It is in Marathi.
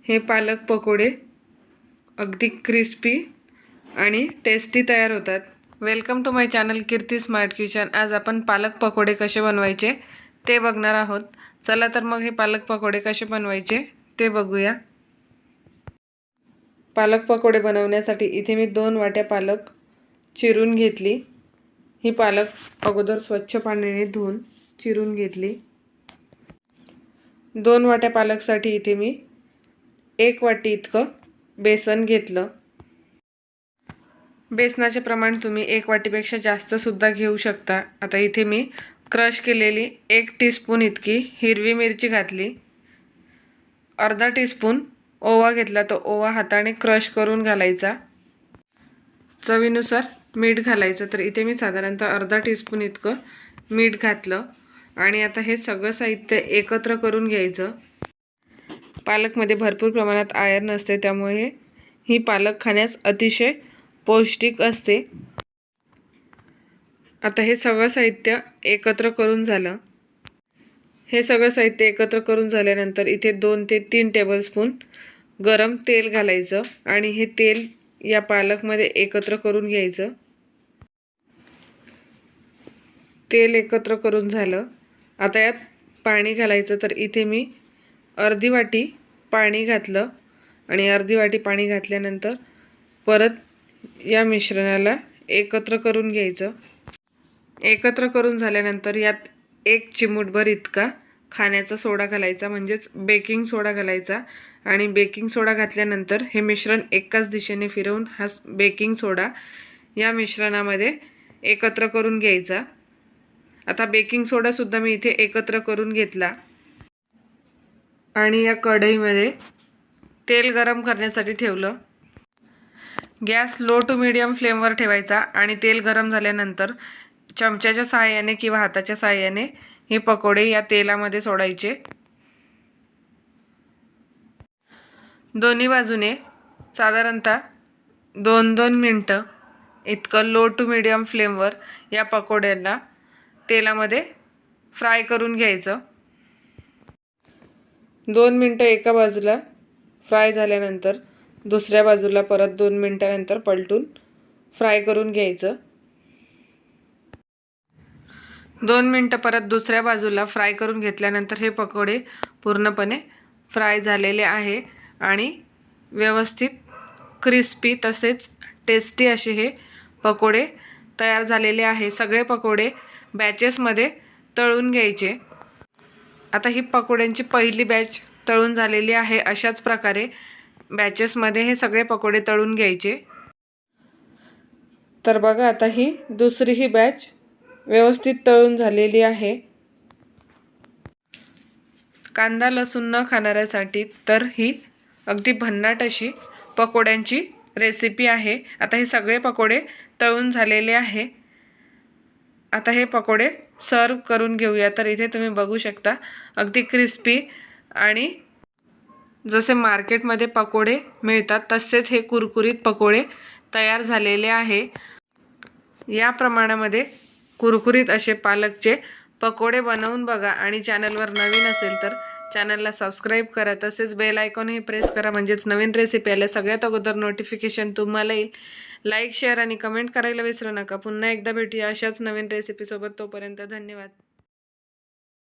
हे पालक पकोडे अगदी क्रिस्पी आणि टेस्टी तयार होतात। Welcome to my channel Kirti smart kitchen. आज आपण पालक पकोडे कसे बनवायचे ते बघणार आहोत। चला तर मग हे पालक पकोडे कसे बनवायचे ते बघूया। पालक पकोडे बनवण्यासाठी इथे मी 2 वाट्या पालक चिरून घेतली। ही पालक अगोदर स्वच्छ पाण्याने धुवून चिरून घेतली। 2 वाट्या पालकसाठी इथे मी 1 वाटी इतकं बेसन घेतलं। बेसनाचे प्रमाण तुम्ही 1 वाटीपेक्षा जास्त सुद्धा घेऊ शकता। आता इथे मी क्रश केलेली 1 टीस्पून इतकी हिरवी मिरची घातली। अर्धा टीस्पून ओवा घेतला, तो ओवा हाताने क्रश करून घालायचा। चवीनुसार मीठ घालायचं। तर इथे मी साधारणतः अर्धा टीस्पून इतकं मीठ घातलं आणि आता हे सगळं साहित्य एकत्र करून घ्यायचं। पालकमध्ये भरपूर प्रमाणात आयर्न असते, त्यामुळे ही पालक खाण्यास अतिशय पौष्टिक असते। आता हे सगळं साहित्य एकत्र करून झालं। हे सगळं साहित्य एकत्र करून झाल्यानंतर इथे 2 ते 3 टेबलस्पून गरम तेल घालायचं आणि हे तेल या पालकमध्ये एकत्र करून घ्यायचं। तेल एकत्र करून झालं। आता यात पाणी घालायचं। तर इथे मी अर्धी वाटी पाणी घातलं आणि अर्धी वाटी पाणी घातल्यानंतर परत या मिश्रणाला एकत्र करून घ्यायचं। एकत्र करून झाल्यानंतर यात 1 चिमूटभर इतका खाण्याचा सोडा घालायचा, म्हणजेच बेकिंग सोडा घालायचा। आणि बेकिंग सोडा घातल्यानंतर हे मिश्रण एकाच दिशेने फिरवून हा बेकिंग सोडा या मिश्रणामध्ये एकत्र करून घ्यायचा। आता बेकिंग सोडा सुद्धा मी इथे एकत्र करून घेतला आणि या कढईमध्ये तेल गरम करण्यासाठी ठेवलं। गॅस लो टू मीडियम फ्लेमवर ठेवायचा आणि तेल गरम झाल्यानंतर चमच्याच्या सहाय्याने किंवा हाताच्या सहाय्याने हे पकोडे या तेलामध्ये सोडायचे। दोन्ही बाजूने साधारणतः 2-2 मिनिटं इतकं लो टू मीडियम फ्लेमवर या पकोड्यांना तेलामध्ये फ्राय करून घ्यायचं। 2 मिनिटं एका बाजूला फ्राय झाल्यानंतर दुसऱ्या बाजूला परत 2 मिनिटांनंतर पलटून फ्राय करून घ्यायचं। 2 मिनिटं परत दुसऱ्या बाजूला फ्राय करून घेतल्यानंतर हे पकोडे पूर्णपणे फ्राय झालेले आहे आणि व्यवस्थित क्रिस्पी तसेच टेस्टी असे हे पकोडे तयार झालेले आहे। सगळे पकोडे बॅचेसमध्ये तळून घ्यायचे। आता ही पकोड्यांची पहिली बॅच तळून झालेली आहे। अशाच प्रकारे बॅचेसमध्ये हे सगळे पकोडे तळून घ्यायचे। तर बघा, आता ही दुसरी बॅच व्यवस्थित तळून झालेली आहे। कांदा लसूण न खाणाऱ्यासाठी तर ही अगदी भन्नाट अशी पकोड्यांची रेसिपी आहे। आता हे सगळे पकोडे तळून झालेले आहे। आता हे पकोडे सर्व करून घेऊया। तर इथे तुम्ही बघू शकता अगदी क्रिस्पी आणि जसे मार्केटमध्ये पकोडे मिळतात तसेच हे कुरकुरीत पकोडे तयार झालेले आहे। या प्रमाणामध्ये कुरकुरीत असे पालकचे पकोडे बनवून बघा आणि चॅनलवर नवीन असेल तर चॅनलला सबस्क्राईब करा, तसेच बेल आयकॉनही प्रेस करा, म्हणजेच नवीन रेसिपी आल्या सगळ्यात अगोदर नोटिफिकेशन तुम्हाला येईल। लाईक शेअर आणि कमेंट करायला विसरू नका। पुन्हा एकदा भेटूया अशाच नवीन रेसिपीसोबत। तोपर्यंत धन्यवाद।